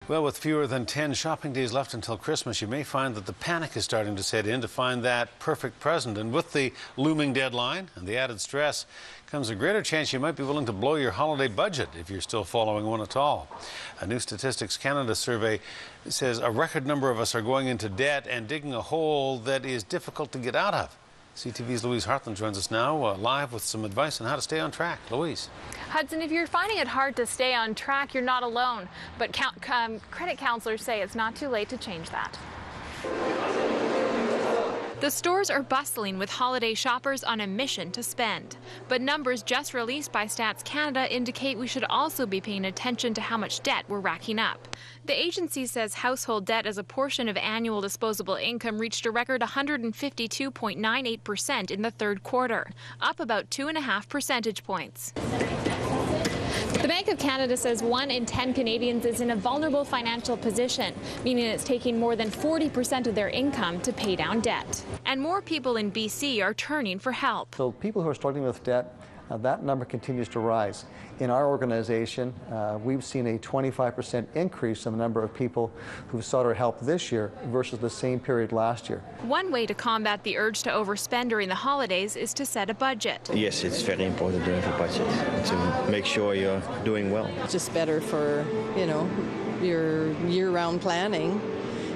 Well, with fewer than 10 shopping days left until Christmas, you may find that the panic is starting to set in to find that perfect present. And with the looming deadline and the added stress comes a greater chance you might be willing to blow your holiday budget if you're still following one at all. A new Statistics Canada survey says a record number of us are going into debt and digging a hole that is difficult to get out of. CTV's Louise Hartland joins us now live with some advice on how to stay on track. Louise. Hudson, if you're finding it hard to stay on track, you're not alone. But credit counselors say it's not too late to change that. The stores are bustling with holiday shoppers on a mission to spend. But numbers just released by Stats Canada indicate we should also be paying attention to how much debt we're racking up. The agency says household debt as a portion of annual disposable income reached a record 152.98% in the third quarter, up about 2.5 percentage points. The Bank of Canada says 1 in 10 Canadians is in a vulnerable financial position, meaning it's taking more than 40% of their income to pay down debt. And more people in BC are turning for help. So people who are struggling with debt, that number continues to rise. In our organization, we've seen a 25% increase in the number of people who've sought our help this year versus the same period last year. One way to combat the urge to overspend during the holidays is to set a budget. Yes, it's very important to have a budget to make sure you're doing well. It's just better for, your year-round planning.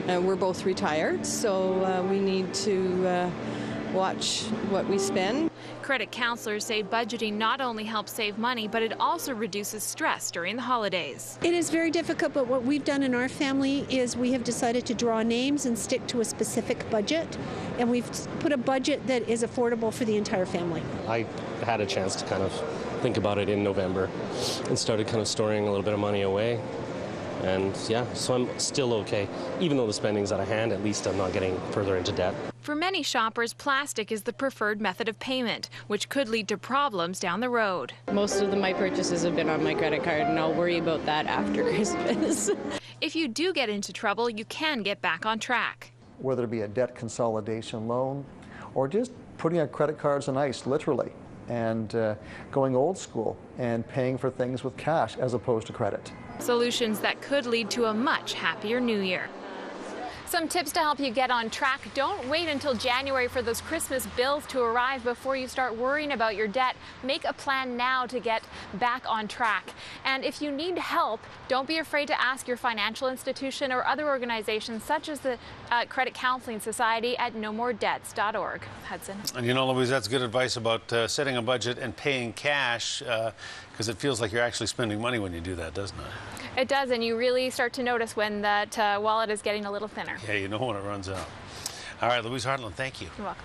We're both retired, so we need to watch what we spend. Credit counselors say budgeting not only helps save money, but it also reduces stress during the holidays. It is very difficult, but what we've done in our family is we have decided to draw names and stick to a specific budget, and we've put a budget that is affordable for the entire family. I had a chance to kind of think about it in November and started kind of storing a little bit of money away. And yeah, so I'm still okay. Even though the spending's out of hand, at least I'm not getting further into debt. For many shoppers, plastic is the preferred method of payment, which could lead to problems down the road. Most of my purchases have been on my credit card, and I'll worry about that after Christmas. If you do get into trouble, you can get back on track. Whether it be a debt consolidation loan or just putting our credit cards on ice, literally, and going old school and paying for things with cash as opposed to credit. Solutions that could lead to a much happier new year. Some tips to help you get on track. Don't wait until January for those Christmas bills to arrive before you start worrying about your debt. Make a plan now to get back on track. And if you need help, don't be afraid to ask your financial institution or other organizations such as the Credit Counseling Society at nomoredebts.org. Hudson. And you know, Louise, that's good advice about setting a budget and paying cash, because it feels like you're actually spending money when you do that, doesn't it? It does, and you really start to notice when that wallet is getting a little thinner. Yeah, you know when it runs out. All right, Louise Hartland, thank you. You're welcome.